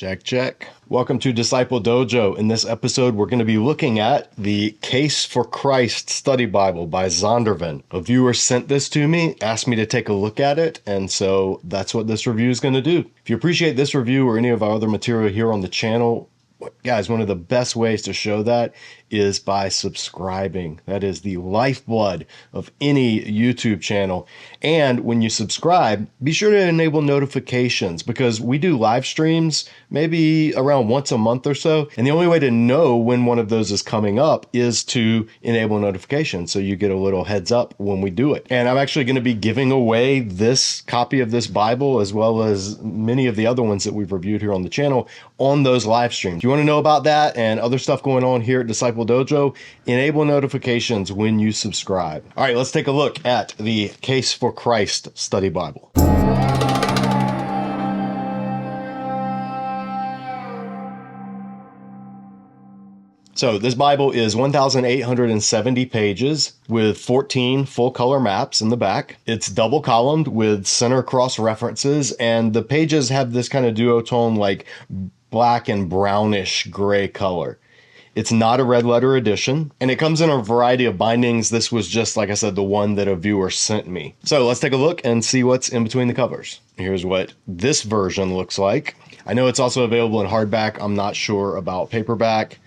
Check, check. Welcome to Disciple Dojo. In this episode, we're going to be looking at the Case for Christ Study Bible by Zondervan. A viewer sent this to me, asked me to take a look at it, and so that's what this review is going to do. If you appreciate this review or any of our other material here on the channel, guys, one of the best ways to show that is by subscribing. That is the lifeblood of any YouTube channel. And when you subscribe, be sure to enable notifications because we do live streams maybe around once a month or so. And the only way to know when one of those is coming up is to enable notifications so you get a little heads up when we do it. And I'm actually going to be giving away this copy of this Bible as well as many of the other ones that we've reviewed here on the channel on those live streams. If you want to know about that and other stuff going on here at Disciple Dojo, enable notifications when you subscribe. All right, let's take a look at the Case for Christ Study Bible. So this Bible is 1,870 pages with 14 full color maps in the back. It's double columned with center cross references, and the pages have this kind of duotone like black and brownish gray color. It's not a red letter edition, and it comes in a variety of bindings. This was just, like I said, the one that a viewer sent me. So let's take a look and see what's in between the covers. Here's what this version looks like. I know it's also available in hardback. I'm not sure about paperback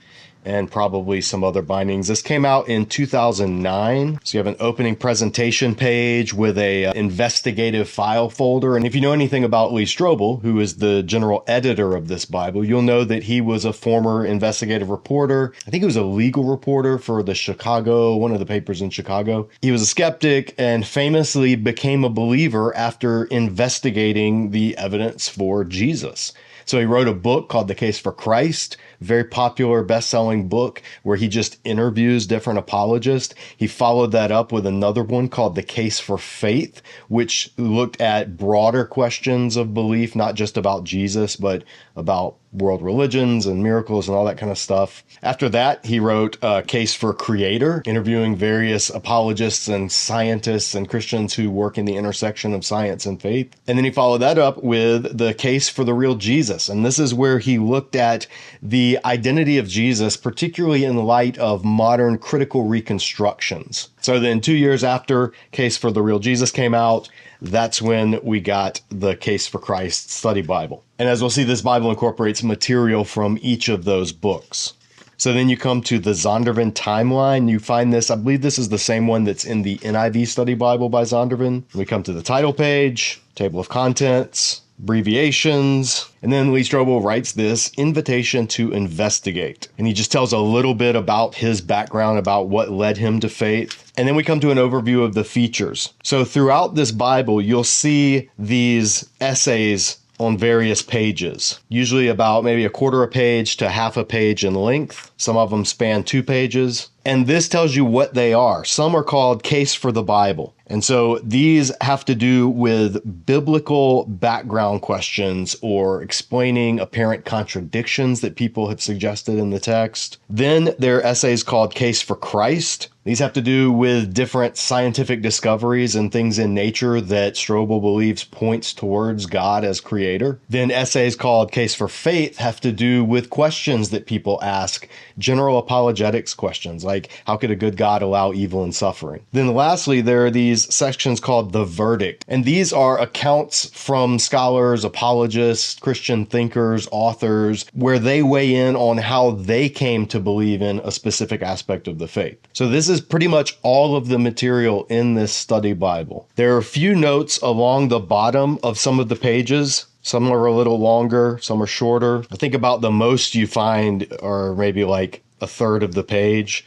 and probably some other bindings. This came out in 2009. So you have an opening presentation page with a investigative file folder. And if you know anything about Lee Strobel, who is the general editor of this Bible, you'll know that he was a former investigative reporter. I think he was a legal reporter for the Chicago, one of the papers in Chicago. He was a skeptic and famously became a believer after investigating the evidence for Jesus. So he wrote a book called The Case for Christ, very popular best-selling book where he just interviews different apologists. He followed that up with another one called The Case for Faith, which looked at broader questions of belief, not just about Jesus, but about world religions and miracles and all that kind of stuff. After that, he wrote a Case for Creator, interviewing various apologists and scientists and Christians who work in the intersection of science and faith. And then he followed that up with the Case for the Real Jesus. And this is where he looked at the identity of Jesus, particularly in light of modern critical reconstructions. So then 2 years after Case for the Real Jesus came out, that's when we got the Case for Christ Study Bible. And as we'll see, this Bible incorporates material from each of those books. So then you come to the Zondervan timeline. You find this, I believe this is the same one that's in the NIV Study Bible by Zondervan. We come to the title page, table of contents, abbreviations, and then Lee Strobel writes this invitation to investigate. And he just tells a little bit about his background, about what led him to faith. And then we come to an overview of the features. So throughout this Bible, you'll see these essays on various pages, usually about maybe a quarter a page to half a page in length. Some of them span 2 pages. And this tells you what they are. Some are called Case for the Bible. And so these have to do with biblical background questions or explaining apparent contradictions that people have suggested in the text. Then there are essays called Case for Christ. These have to do with different scientific discoveries and things in nature that Strobel believes points towards God as creator. Then essays called Case for Faith have to do with questions that people ask, general apologetics questions, like how could a good God allow evil and suffering? Then lastly, there are these sections called the verdict. And these are accounts from scholars, apologists, Christian thinkers, authors, where they weigh in on how they came to believe in a specific aspect of the faith. So this is pretty much all of the material in this study Bible. There are a few notes along the bottom of some of the pages. Some are a little longer, some are shorter. I think about the most you find are maybe like a third of the page.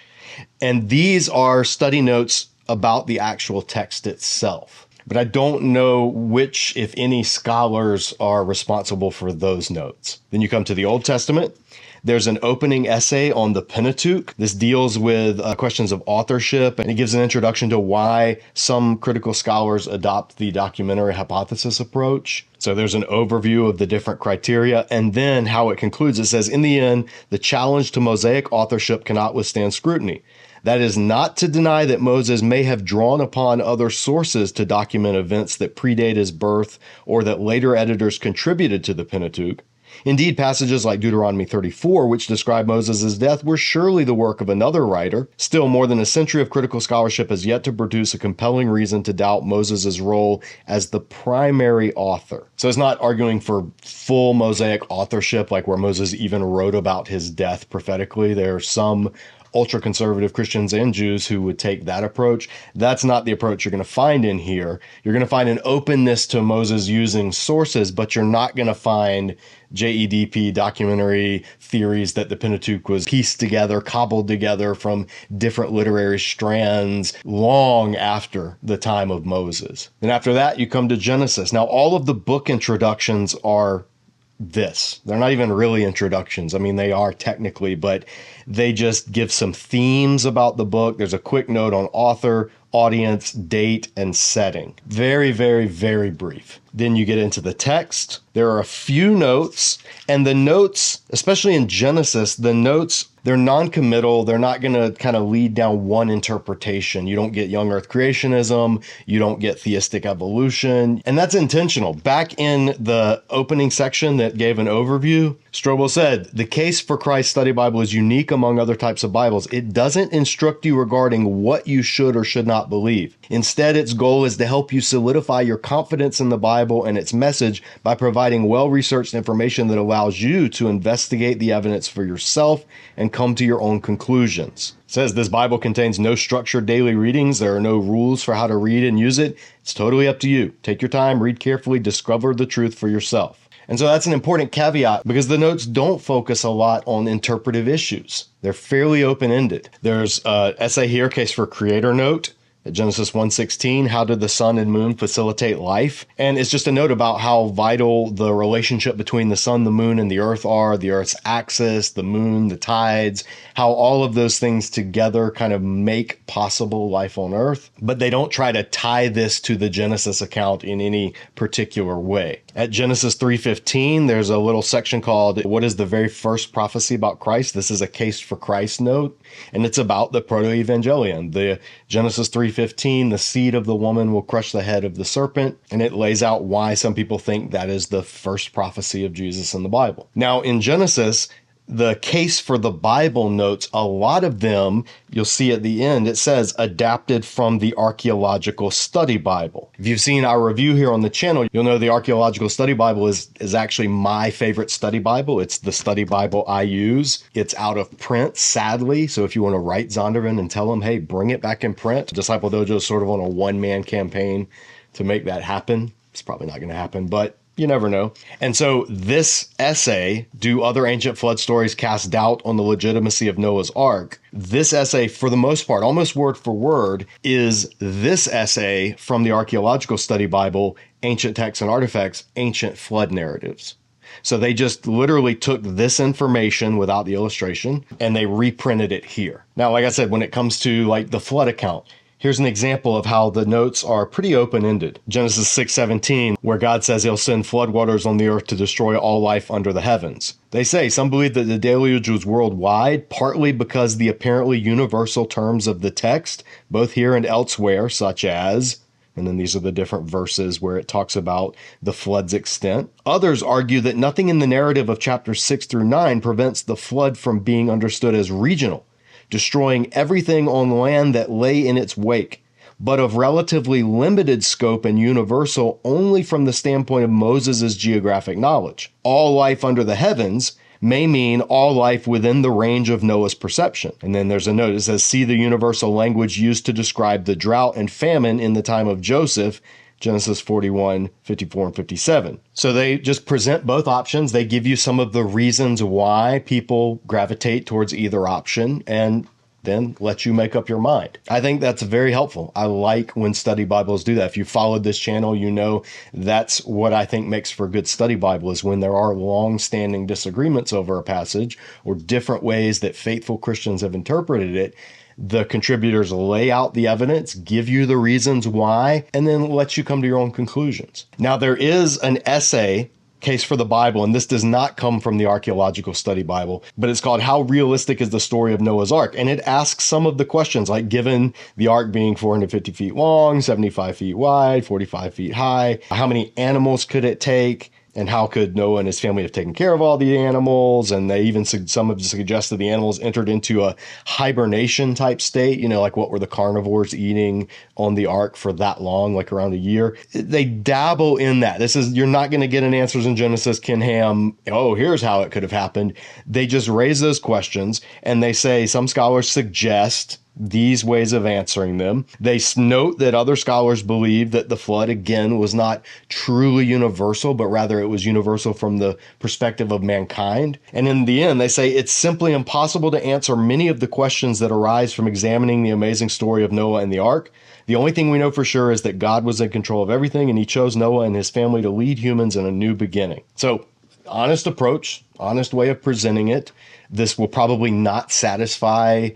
And these are study notes about the actual text itself. But I don't know which, if any, scholars are responsible for those notes. Then you come to the Old Testament. There's an opening essay on the Pentateuch. This deals with questions of authorship, and it gives an introduction to why some critical scholars adopt the documentary hypothesis approach. So there's an overview of the different criteria, and then how it concludes. It says, in the end, the challenge to Mosaic authorship cannot withstand scrutiny. That is not to deny that Moses may have drawn upon other sources to document events that predate his birth or that later editors contributed to the Pentateuch. Indeed, passages like Deuteronomy 34, which describe Moses' death, were surely the work of another writer. Still, more than a century of critical scholarship has yet to produce a compelling reason to doubt Moses' role as the primary author. So it's not arguing for full Mosaic authorship, like where Moses even wrote about his death prophetically. There are some ultra-conservative Christians and Jews who would take that approach. That's not the approach you're going to find in here. You're going to find an openness to Moses using sources, but you're not going to find JEDP documentary theories that the Pentateuch was pieced together, cobbled together from different literary strands long after the time of Moses. And after that, you come to Genesis. Now, all of the book introductions are this. They're not even really introductions. I mean, they are technically, but they just give some themes about the book. There's a quick note on author, audience, date, and setting. Very, very, very brief. Then you get into the text. There are a few notes, and the notes, especially in Genesis, the notes, they're non-committal. They're not going to kind of lead down one interpretation. You don't get young earth creationism. You don't get theistic evolution. And that's intentional. Back in the opening section that gave an overview, Strobel said, the Case for Christ Study Bible is unique among other types of Bibles. It doesn't instruct you regarding what you should or should not believe. Instead, its goal is to help you solidify your confidence in the Bible and its message by providing well-researched information that allows you to investigate the evidence for yourself and come to your own conclusions. It says this Bible contains no structured daily readings. There are no rules for how to read and use it. It's totally up to you. Take your time, read carefully, discover the truth for yourself. And so that's an important caveat because the notes don't focus a lot on interpretive issues. They're fairly open-ended. There's an essay here, Case for Creator note. At Genesis 1:16, how did the sun and moon facilitate life? And it's just a note about how vital the relationship between the sun, the moon, and the earth are, the earth's axis, the moon, the tides, how all of those things together kind of make possible life on earth. But they don't try to tie this to the Genesis account in any particular way. At Genesis 3:15, there's a little section called, What is the very first prophecy about Christ? This is a Case for Christ note, and it's about the proto-evangelion. The Genesis 3:15, the seed of the woman will crush the head of the serpent, and it lays out why some people think that is the first prophecy of Jesus in the Bible. Now, in Genesis, the Case for the Bible notes, a lot of them, you'll see at the end, it says adapted from the Archaeological Study Bible. If you've seen our review here on the channel, you'll know the Archaeological Study Bible is actually my favorite study Bible. It's the study Bible I use. It's out of print, sadly. So if you want to write Zondervan and tell them, hey, bring it back in print. Disciple Dojo is sort of on a one-man campaign to make that happen. It's probably not going to happen, but you never know. And so this essay, Do Other Ancient Flood Stories Cast Doubt on the Legitimacy of Noah's Ark? This essay, for the most part, almost word for word, is this essay from the Archaeological Study Bible, Ancient Texts and Artifacts, Ancient Flood Narratives. So they just literally took this information without the illustration and they reprinted it here. Now, like I said, when it comes to like the flood account, here's an example of how the notes are pretty open-ended. Genesis 6:17, where God says he'll send floodwaters on the earth to destroy all life under the heavens. They say some believe that the deluge was worldwide, partly because the apparently universal terms of the text, both here and elsewhere, such as, and then these are the different verses where it talks about the flood's extent. Others argue that nothing in the narrative of chapters 6 through 9 prevents the flood from being understood as regional, destroying everything on land that lay in its wake, but of relatively limited scope and universal only from the standpoint of Moses' geographic knowledge. All life under the heavens may mean all life within the range of Noah's perception. And then there's a note that says, see the universal language used to describe the drought and famine in the time of Joseph, Genesis 41, 54, and 57. So they just present both options. They give you some of the reasons why people gravitate towards either option and then let you make up your mind. I think that's very helpful. I like when study Bibles do that. If you followed this channel, you know that's what I think makes for a good study Bible is when there are long-standing disagreements over a passage or different ways that faithful Christians have interpreted it. The contributors lay out the evidence, give you the reasons why, and then let you come to your own conclusions. Now, there is an essay, Case for the Bible, and this does not come from the Archaeological Study Bible, but it's called How Realistic is the Story of Noah's Ark? And it asks some of the questions, like given the ark being 450 feet long, 75 feet wide, 45 feet high, how many animals could it take? And how could Noah and his family have taken care of all the animals? And they even, some have suggested the animals entered into a hibernation type state, like what were the carnivores eating on the ark for that long, like around a year. They dabble in that. You're not going to get an answers in Genesis, Ken Ham, oh, here's how it could have happened. They just raise those questions, and they say, some scholars suggest these ways of answering them. They note that other scholars believe that the flood, again, was not truly universal, but rather it was universal from the perspective of mankind. And in the end, they say it's simply impossible to answer many of the questions that arise from examining the amazing story of Noah and the ark. The only thing we know for sure is that God was in control of everything, and he chose Noah and his family to lead humans in a new beginning. So, honest approach, honest way of presenting it. This will probably not satisfy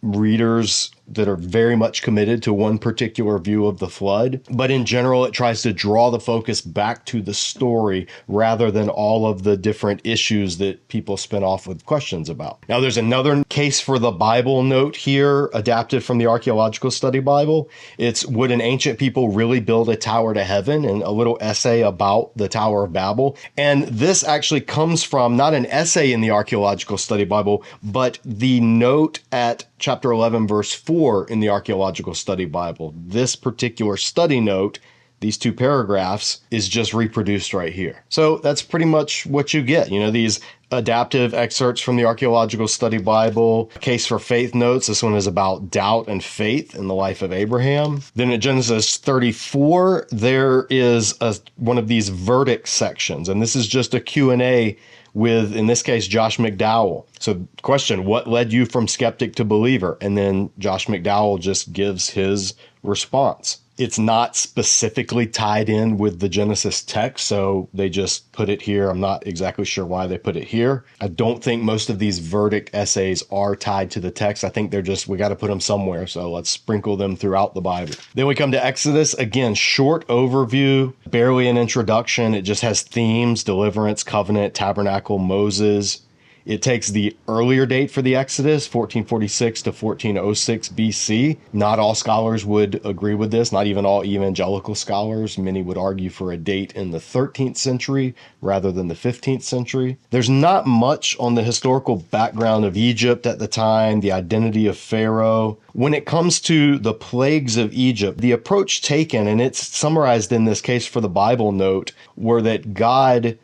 readers that are very much committed to one particular view of the flood. But in general, it tries to draw the focus back to the story rather than all of the different issues that people spin off with questions about. Now, there's another case for the Bible note here, adapted from the Archaeological Study Bible. It's, would an ancient people really build a tower to heaven? And a little essay about the Tower of Babel. And this actually comes from not an essay in the Archaeological Study Bible, but the note at chapter 11, verse 4 in the Archaeological Study Bible. This particular study note, these two paragraphs, is just reproduced right here. So that's pretty much what you get. These adaptive excerpts from the Archaeological Study Bible, Case for Faith notes. This one is about doubt and faith in the life of Abraham. Then in Genesis 34, there is one of these verdict sections, and this is just a Q&A with, in this case, Josh McDowell. So question, what led you from skeptic to believer? And then Josh McDowell just gives his response. It's not specifically tied in with the Genesis text, so they just put it here. I'm not exactly sure why they put it here. I don't think most of these verdict essays are tied to the text. I think they're just, we got to put them somewhere, so let's sprinkle them throughout the Bible. Then we come to Exodus. Again, short overview, barely an introduction. It just has themes: deliverance, covenant, tabernacle, Moses. It takes the earlier date for the Exodus, 1446 to 1406 BC. Not all scholars would agree with this, not even all evangelical scholars. Many would argue for a date in the 13th century rather than the 15th century. There's not much on the historical background of Egypt at the time, the identity of Pharaoh. When it comes to the plagues of Egypt, the approach taken, and it's summarized in this Case for the Bible note, were that God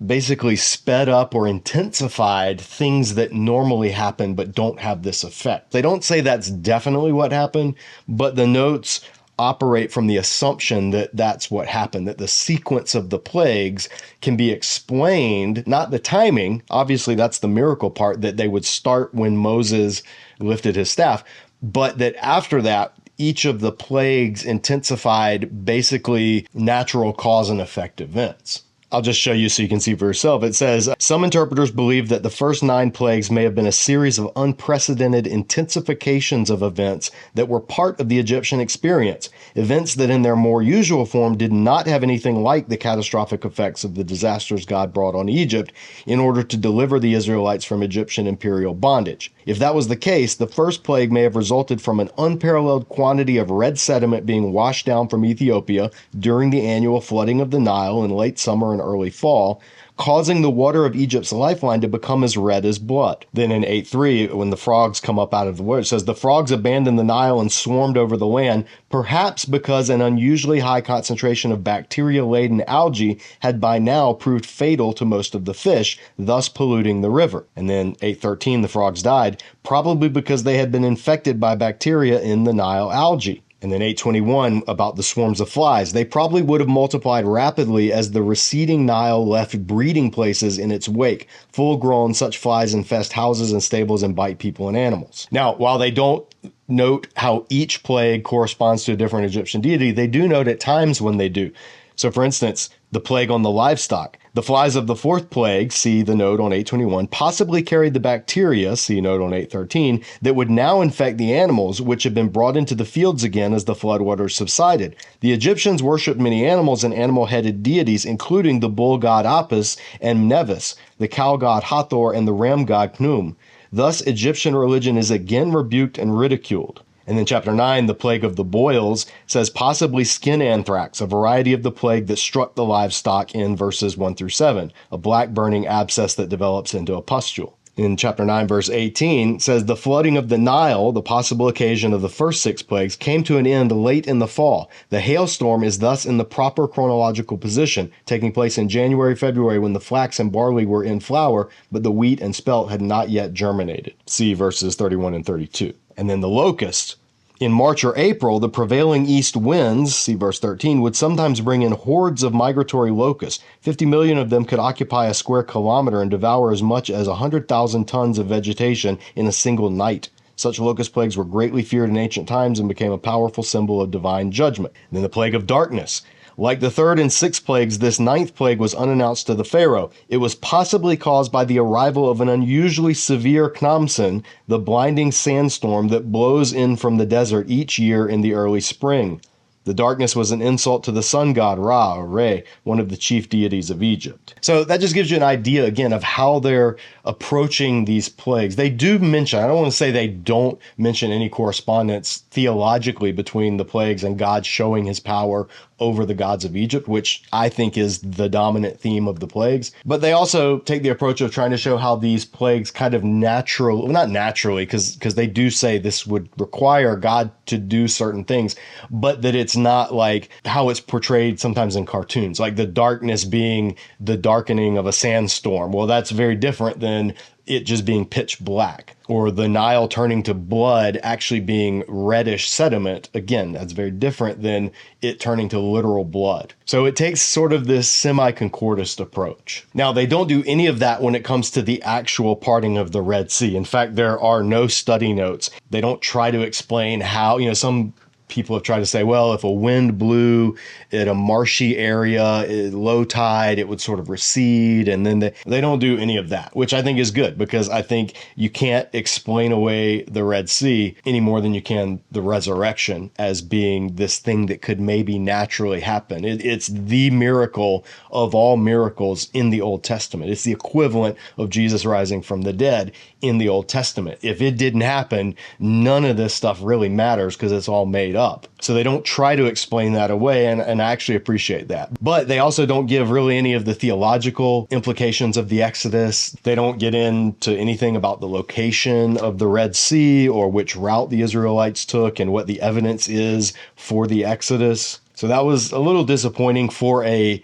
basically sped up or intensified things that normally happen but don't have this effect. They don't say that's definitely what happened, but the notes operate from the assumption that that's what happened, that the sequence of the plagues can be explained, not the timing. Obviously, that's the miracle part, that they would start when Moses lifted his staff, but that after that, each of the plagues intensified basically natural cause and effect events. I'll just show you so you can see for yourself. It says, some interpreters believe that the first 9 plagues may have been a series of unprecedented intensifications of events that were part of the Egyptian experience, events that in their more usual form did not have anything like the catastrophic effects of the disasters God brought on Egypt in order to deliver the Israelites from Egyptian imperial bondage. If that was the case, the first plague may have resulted from an unparalleled quantity of red sediment being washed down from Ethiopia during the annual flooding of the Nile in late summer and early fall, causing the water of Egypt's lifeline to become as red as blood. Then in 8:3, when the frogs come up out of the water, it says, the frogs abandoned the Nile and swarmed over the land, perhaps because an unusually high concentration of bacteria-laden algae had by now proved fatal to most of the fish, thus polluting the river. And then 8:13, the frogs died, probably because they had been infected by bacteria in the Nile algae. And then 8:21, about the swarms of flies. They probably would have multiplied rapidly as the receding Nile left breeding places in its wake. Full grown, such flies infest houses and stables and bite people and animals. Now, while they don't note how each plague corresponds to a different Egyptian deity, they do note at times when they do. So for instance, the plague on the livestock. The flies of the 4th plague, see the note on 8:21, possibly carried the bacteria, see note on 8:13, that would now infect the animals, which had been brought into the fields again as the floodwaters subsided. The Egyptians worshipped many animals and animal-headed deities, including the bull god Apis and Nevis, the cow god Hathor, and the ram god Khnum. Thus, Egyptian religion is again rebuked and ridiculed. And then chapter 9, the plague of the boils, says possibly skin anthrax, a variety of the plague that struck the livestock in verses 1 through 7, a black burning abscess that develops into a pustule. In chapter 9, verse 18, says the flooding of the Nile, the possible occasion of the first 6 plagues, came to an end late in the fall. The hailstorm is thus in the proper chronological position, taking place in January, February, when the flax and barley were in flower, but the wheat and spelt had not yet germinated. See verses 31 and 32. And then the locust. In March or April, the prevailing east winds, see verse 13, would sometimes bring in hordes of migratory locusts. 50 million of them could occupy a square kilometer and devour as much as 100,000 tons of vegetation in a single night. Such locust plagues were greatly feared in ancient times and became a powerful symbol of divine judgment. And then the plague of darkness. Like the 3rd and 6th plagues, this 9th plague was unannounced to the Pharaoh. It was possibly caused by the arrival of an unusually severe Khamsin, the blinding sandstorm that blows in from the desert each year in the early spring. The darkness was an insult to the sun god Ra, or Re, one of the chief deities of Egypt. So that just gives you an idea, again, of how they're approaching these plagues. They do mention, I don't want to say they don't mention any correspondence theologically between the plagues and God showing his power over the gods of Egypt, which I think is the dominant theme of the plagues. But they also take the approach of trying to show how these plagues kind of natural, well, not naturally, because they do say this would require God to do certain things, but that it's not like how it's portrayed sometimes in cartoons, like the darkness being the darkening of a sandstorm. Well, that's very different than it just being pitch black, or the Nile turning to blood actually being reddish sediment. Again, that's very different than it turning to literal blood. So it takes sort of this semi-concordist approach. Now, they don't do any of that when it comes to the actual parting of the Red Sea. In fact, there are no study notes. They don't try to explain how, some people have tried to say, well, if a wind blew at a marshy area, low tide, it would sort of recede. And then they don't do any of that, which I think is good, because I think you can't explain away the Red Sea any more than you can the resurrection as being this thing that could maybe naturally happen. It's the miracle of all miracles in the Old Testament. It's the equivalent of Jesus rising from the dead in the Old Testament. If it didn't happen, none of this stuff really matters because it's all made up. So they don't try to explain that away, and I actually appreciate that. But they also don't give really any of the theological implications of the Exodus. They don't get into anything about the location of the Red Sea or which route the Israelites took and what the evidence is for the Exodus. So that was a little disappointing for a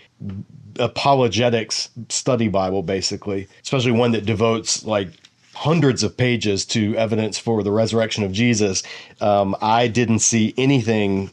apologetics study Bible, basically, especially one that devotes like hundreds of pages to evidence for the resurrection of Jesus. I didn't see anything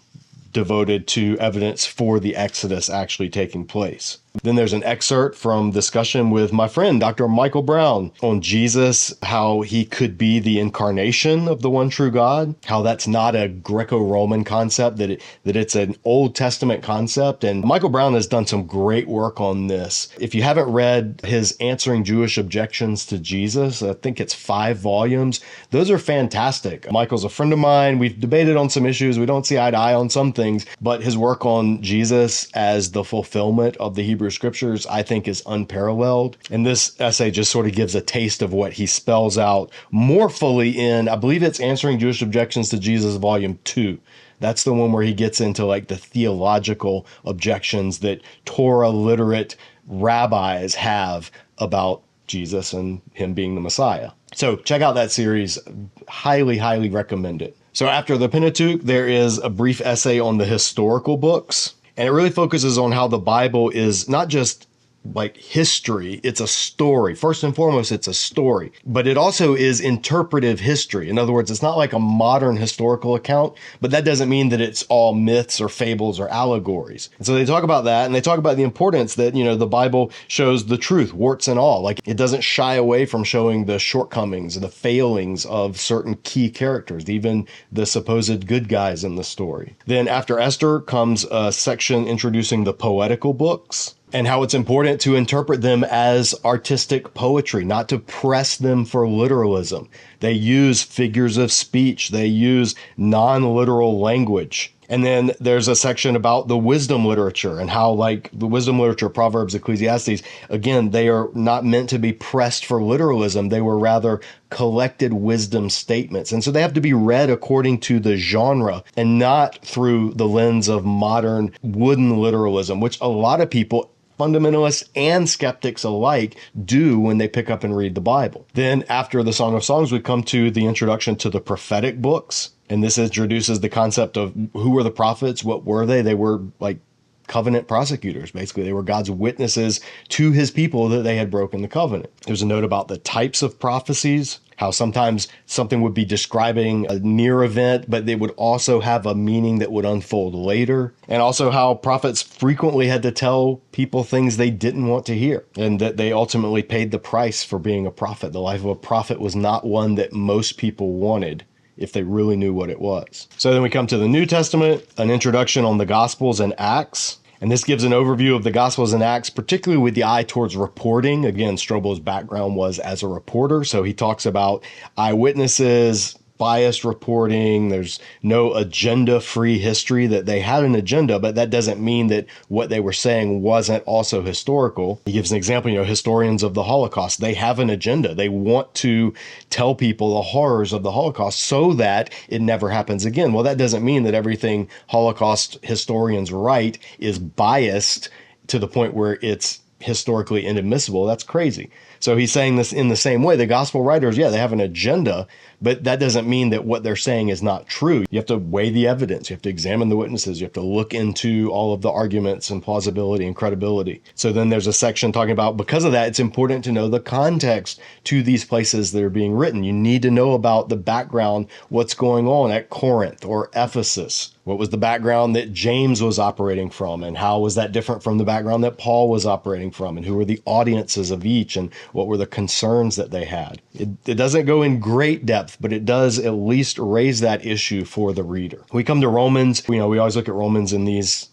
devoted to evidence for the Exodus actually taking place. Then there's an excerpt from discussion with my friend, Dr. Michael Brown, on Jesus, how he could be the incarnation of the one true God, how that's not a Greco-Roman concept, that it's an Old Testament concept. And Michael Brown has done some great work on this. If you haven't read his Answering Jewish Objections to Jesus, I think it's 5 volumes. Those are fantastic. Michael's a friend of mine. We've debated on some issues. We don't see eye to eye on some things, but his work on Jesus as the fulfillment of the Hebrew Scriptures, I think, is unparalleled. And this essay just sort of gives a taste of what he spells out more fully in, I believe it's Answering Jewish Objections to Jesus, Volume 2. That's the one where he gets into like the theological objections that Torah literate rabbis have about Jesus and him being the Messiah. So check out that series. Highly, highly recommend it. So after the Pentateuch, there is a brief essay on the historical books. And it really focuses on how the Bible is not just like history, it's a story. First and foremost, it's a story, but it also is interpretive history. In other words, it's not like a modern historical account, but that doesn't mean that it's all myths or fables or allegories. And so they talk about that, and they talk about the importance that, the Bible shows the truth, warts and all. Like, it doesn't shy away from showing the shortcomings, the failings of certain key characters, even the supposed good guys in the story. Then after Esther comes a section introducing the poetical books, and how it's important to interpret them as artistic poetry, not to press them for literalism. They use figures of speech. They use non-literal language. And then there's a section about the wisdom literature and how, like, the wisdom literature, Proverbs, Ecclesiastes, again, they are not meant to be pressed for literalism. They were rather collected wisdom statements. And so they have to be read according to the genre and not through the lens of modern wooden literalism, which a lot of people, fundamentalists and skeptics alike, do when they pick up and read the Bible. Then after the Song of Songs, we come to the introduction to the prophetic books. And this introduces the concept of who were the prophets, what were they? They were like covenant prosecutors, basically. They were God's witnesses to his people that they had broken the covenant. There's a note about the types of prophecies, how sometimes something would be describing a near event, but they would also have a meaning that would unfold later. And also how prophets frequently had to tell people things they didn't want to hear, and that they ultimately paid the price for being a prophet. The life of a prophet was not one that most people wanted if they really knew what it was. So then we come to the New Testament, an introduction on the Gospels and Acts. And this gives an overview of the Gospels and Acts, particularly with the eye towards reporting. Again, Strobel's background was as a reporter, so he talks about eyewitnesses, biased reporting. There's no agenda-free history, that they had an agenda, but that doesn't mean that what they were saying wasn't also historical. He gives an example, historians of the Holocaust, they have an agenda. They want to tell people the horrors of the Holocaust so that it never happens again. Well, that doesn't mean that everything Holocaust historians write is biased to the point where it's historically inadmissible. That's crazy. So he's saying this in the same way. The gospel writers, they have an agenda, but that doesn't mean that what they're saying is not true. You have to weigh the evidence. You have to examine the witnesses. You have to look into all of the arguments and plausibility and credibility. So then there's a section talking about, because of that, it's important to know the context to these places that are being written. You need to know about the background, what's going on at Corinth or Ephesus. What was the background that James was operating from, and how was that different from the background that Paul was operating from, and who were the audiences of each, and what were the concerns that they had. It doesn't go in great depth, but it does at least raise that issue for the reader. We come to Romans. We always look at Romans in these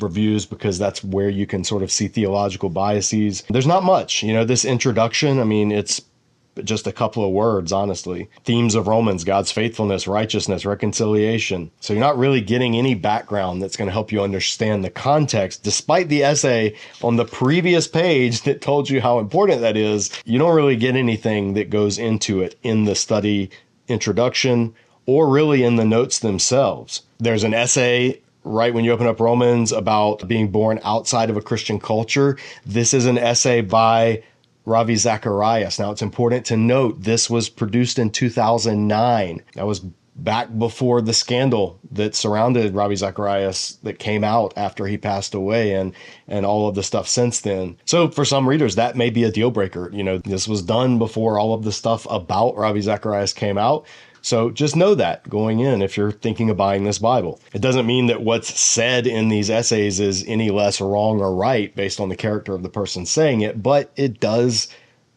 reviews because that's where you can sort of see theological biases. There's not much, this introduction. I mean, it's just a couple of words, honestly. Themes of Romans: God's faithfulness, righteousness, reconciliation. So you're not really getting any background that's going to help you understand the context, despite the essay on the previous page that told you how important that is. You don't really get anything that goes into it in the study introduction or really in the notes themselves. There's an essay right when you open up Romans about being born outside of a Christian culture. This is an essay by Ravi Zacharias. Now, it's important to note this was produced in 2009. That was back before the scandal that surrounded Ravi Zacharias that came out after he passed away, and all of the stuff since then. So for some readers, that may be a deal breaker. This was done before all of the stuff about Ravi Zacharias came out. So just know that going in if you're thinking of buying this Bible. It doesn't mean that what's said in these essays is any less wrong or right based on the character of the person saying it, but it does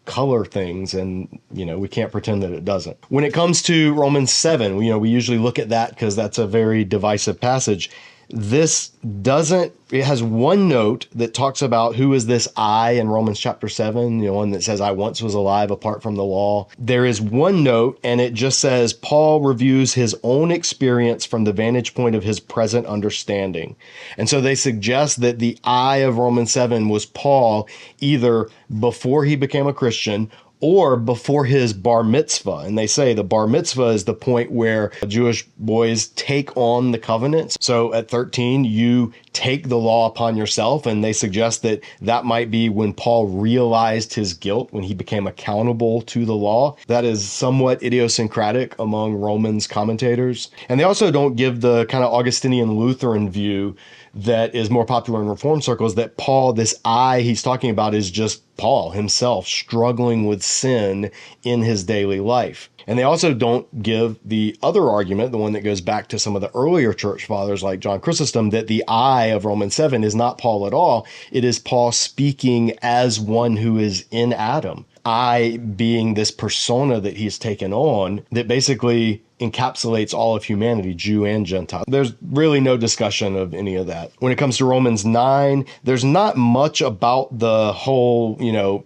color things, and we can't pretend that it doesn't. When it comes to Romans 7, we usually look at that because that's a very divisive passage. This doesn't, it has one note that talks about who is this I in Romans chapter 7, one that says, I once was alive apart from the law. There is one note, and it just says, Paul reviews his own experience from the vantage point of his present understanding. And so they suggest that the I of Romans 7 was Paul either before he became a Christian or before his bar mitzvah. And they say the bar mitzvah is the point where Jewish boys take on the covenants. So at 13, you take the law upon yourself. And they suggest that that might be when Paul realized his guilt, when he became accountable to the law. That is somewhat idiosyncratic among Romans commentators. And they also don't give the kind of Augustinian Lutheran view that is more popular in Reformed circles, that Paul, this I he's talking about, is just Paul himself struggling with sin in his daily life. And they also don't give the other argument, the one that goes back to some of the earlier church fathers like John Chrysostom, that the I of Romans 7 is not Paul at all. It is Paul speaking as one who is in Adam. I being this persona that he's taken on that basically encapsulates all of humanity, Jew and Gentile. There's really no discussion of any of that. When it comes to Romans 9, there's not much about the whole,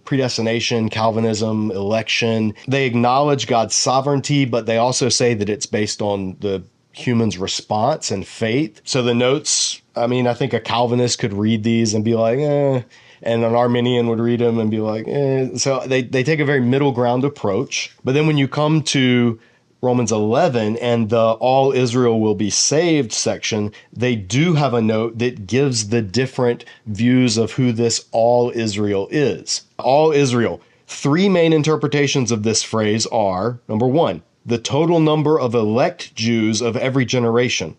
predestination, Calvinism, election. They acknowledge God's sovereignty, but they also say that it's based on the humans' response and faith. So the notes, I mean, I think a Calvinist could read these and be like, and an Arminian would read them and be like, So they take a very middle ground approach. But then when you come to Romans 11 and the all Israel will be saved section, they do have a note that gives the different views of who this all Israel is. All Israel. Three main interpretations of this phrase are, number one, the total number of elect Jews of every generation,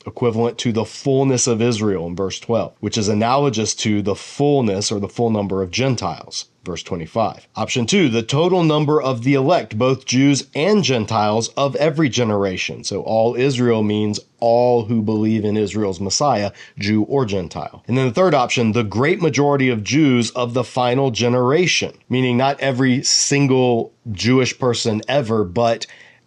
equivalent to the fullness of Israel in verse 12, which is analogous to the fullness or the full number of Gentiles, verse 25. Option two, the total number of the elect, both Jews and Gentiles of every generation. So all Israel means all who believe in Israel's Messiah, Jew or Gentile. And then the third option, the great majority of Jews of the final generation, meaning not every single Jewish person ever, but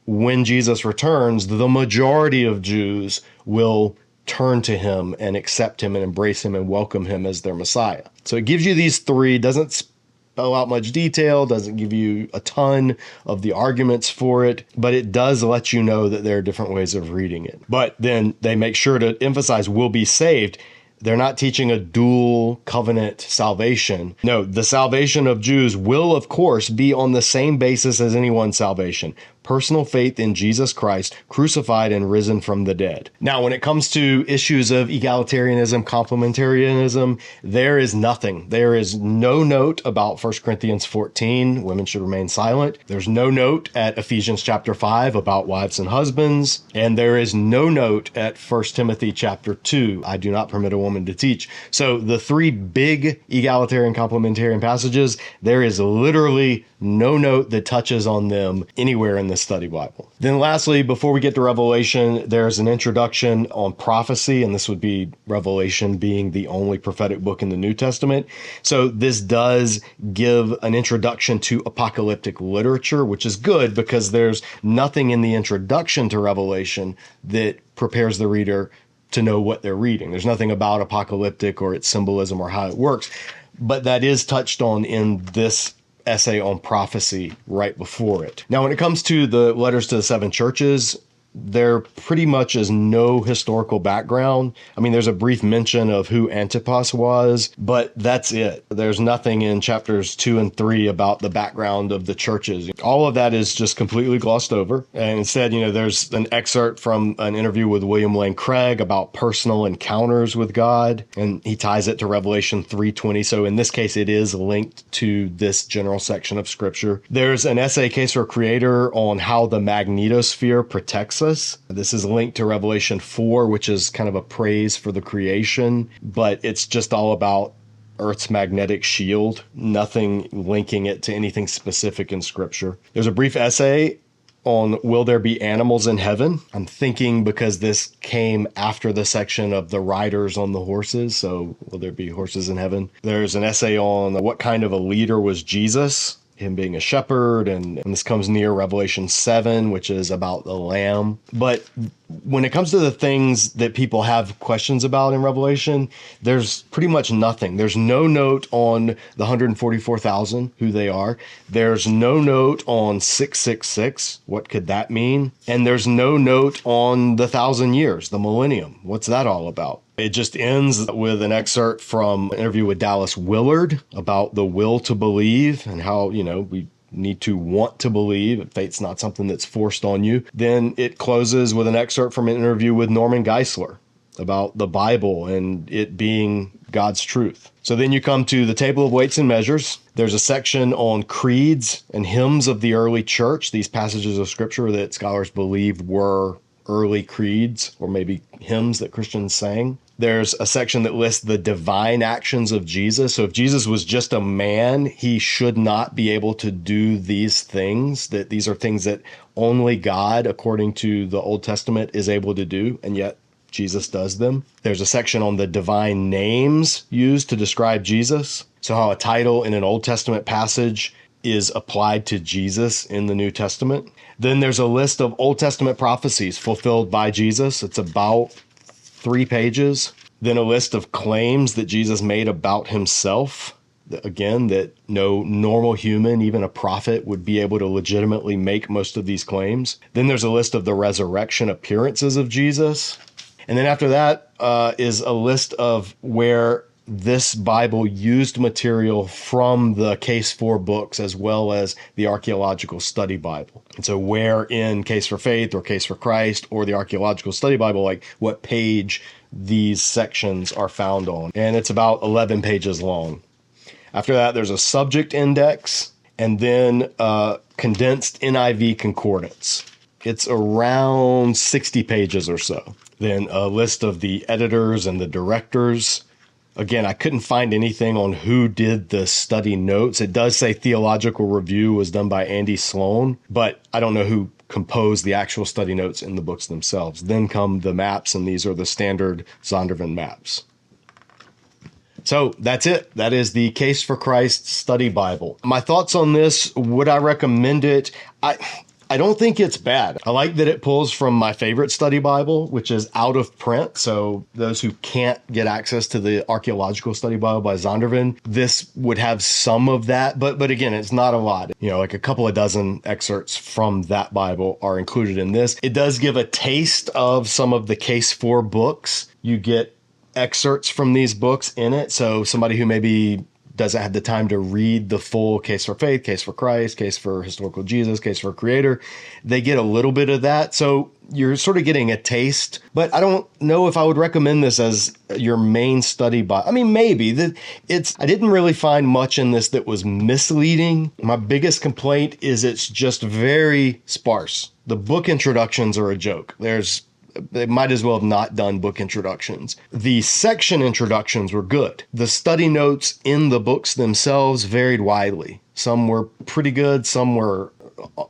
when Jesus returns, the majority of Jews will turn to him and accept him and embrace him and welcome him as their Messiah. So it gives you these three, doesn't spell out much detail, doesn't give you a ton of the arguments for it, but it does let you know that there are different ways of reading it. But then they make sure to emphasize will be saved. They're not teaching a dual covenant salvation. No, the salvation of Jews will, of course, be on the same basis as anyone's salvation. Personal faith in Jesus Christ, crucified and risen from the dead. Now, when it comes to issues of egalitarianism, complementarianism, there is nothing. There is no note about 1 Corinthians 14, women should remain silent. There's no note at Ephesians chapter 5 about wives and husbands. And there is no note at 1 Timothy chapter 2, I do not permit a woman to teach. So the three big egalitarian complementarian passages, there is literally no note that touches on them anywhere in the study Bible. Then lastly, before we get to Revelation, there's an introduction on prophecy, and this would be Revelation being the only prophetic book in the New Testament. So this does give an introduction to apocalyptic literature, which is good because there's nothing in the introduction to Revelation that prepares the reader to know what they're reading. There's nothing about apocalyptic or its symbolism or how it works, but that is touched on in this essay on prophecy right before it. Now, when it comes to the letters to the seven churches, there pretty much is no historical background. I mean, there's a brief mention of who Antipas was, but that's it. There's nothing in chapters 2 and 3 about the background of the churches. All of that is just completely glossed over. And instead, there's an excerpt from an interview with William Lane Craig about personal encounters with God, and he ties it to Revelation 3:20. So in this case, it is linked to this general section of Scripture. There's an essay, Case for Creator, on how the magnetosphere protects us. This is linked to Revelation 4, which is kind of a praise for the creation, but it's just all about Earth's magnetic shield, nothing linking it to anything specific in Scripture. There's a brief essay on will there be animals in heaven? I'm thinking because this came after the section of the riders on the horses, so will there be horses in heaven? There's an essay on what kind of a leader was Jesus, him being a shepherd, and this comes near Revelation 7, which is about the lamb. But when it comes to the things that people have questions about in Revelation, there's pretty much nothing. There's no note on the 144,000, who they are. There's no note on 666, what could that mean? And there's no note on the 1,000 years, the millennium. What's that all about? It just ends with an excerpt from an interview with Dallas Willard about the will to believe and how, we need to want to believe. Faith's not something that's forced on you. Then it closes with an excerpt from an interview with Norman Geisler about the Bible and it being God's truth. So then you come to the table of weights and measures. There's a section on creeds and hymns of the early church, these passages of Scripture that scholars believe were early creeds or maybe hymns that Christians sang. There's a section that lists the divine actions of Jesus. So if Jesus was just a man, he should not be able to do these things, that these are things that only God, according to the Old Testament, is able to do, and yet Jesus does them. There's a section on the divine names used to describe Jesus. So how a title in an Old Testament passage is applied to Jesus in the New Testament. Then there's a list of Old Testament prophecies fulfilled by Jesus. It's about 3 pages. Then a list of claims that Jesus made about himself. again, that no normal human, even a prophet, would be able to legitimately make most of these claims. Then there's a list of the resurrection appearances of Jesus. And then after that is a list of where this Bible used material from the Case for books as well as the Archaeological Study Bible. And so where in Case for Faith or Case for Christ or the Archaeological Study Bible, like what page these sections are found on. And it's about 11 pages long. After that, there's a subject index and then condensed NIV concordance. It's around 60 pages or so. Then a list of the editors and the directors. Again, I couldn't find anything on who did the study notes. It does say theological review was done by Andy Sloan, but I don't know who composed the actual study notes in the books themselves. Then come the maps, and these are the standard Zondervan maps. So that's it. That is the Case for Christ Study Bible. My thoughts on this, would I recommend it? I don't think it's bad. I like that it pulls from my favorite study Bible, which is out of print. So those who can't get access to the Archaeological Study Bible by Zondervan, this would have some of that. But again, it's not a lot. You know, like a couple of dozen excerpts from that Bible are included in this. It does give a taste of some of the Case for books. You get excerpts from these books in it. So somebody who maybe doesn't have the time to read the full Case for Faith, Case for Christ, Case for Historical Jesus, Case for Creator, they get a little bit of that. So you're sort of getting a taste, but I don't know if I would recommend this as your main study Bible. I mean, maybe. I didn't really find much in this that was misleading. My biggest complaint is it's just very sparse. The book introductions are a joke. They might as well have not done book introductions. The section introductions were good. The study notes in the books themselves varied widely. Some were pretty good, some were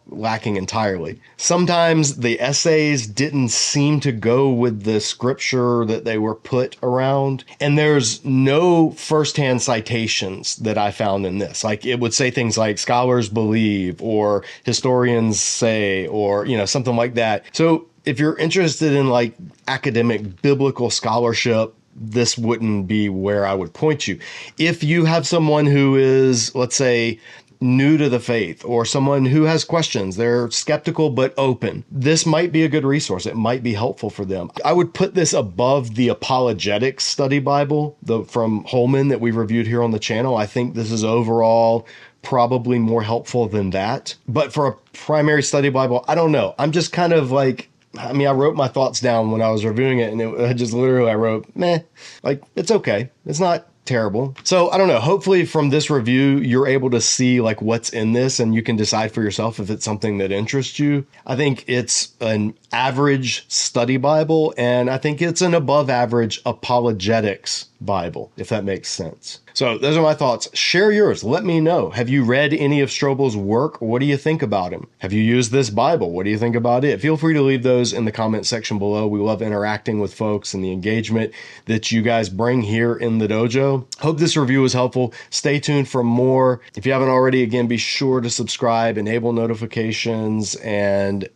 lacking entirely. Sometimes the essays didn't seem to go with the scripture that they were put around. And there's no firsthand citations that I found in this. Like it would say things like scholars believe or historians say or, something like that. So if you're interested in like academic biblical scholarship, this wouldn't be where I would point you. If you have someone who is, let's say, new to the faith or someone who has questions, they're skeptical but open, this might be a good resource. It might be helpful for them. I would put this above the Apologetics Study Bible from Holman that we reviewed here on the channel. I think this is overall probably more helpful than that. But for a primary study Bible, I don't know. I'm just kind of like, I wrote my thoughts down when I was reviewing it, and I wrote, meh, like, it's okay. It's not terrible. So I don't know. Hopefully from this review, you're able to see like what's in this and you can decide for yourself if it's something that interests you. I think it's an average study Bible, and I think it's an above average apologetics Bible, if that makes sense. So those are my thoughts. Share yours. Let me know. Have you read any of Strobel's work? What do you think about him? Have you used this Bible? What do you think about it? Feel free to leave those in the comment section below. We love interacting with folks and the engagement that you guys bring here in the dojo. Hope this review was helpful. Stay tuned for more. If you haven't already, again, be sure to subscribe, enable notifications, and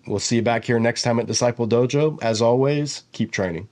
we'll see you back here next time at Disciple Dojo. As always, keep training.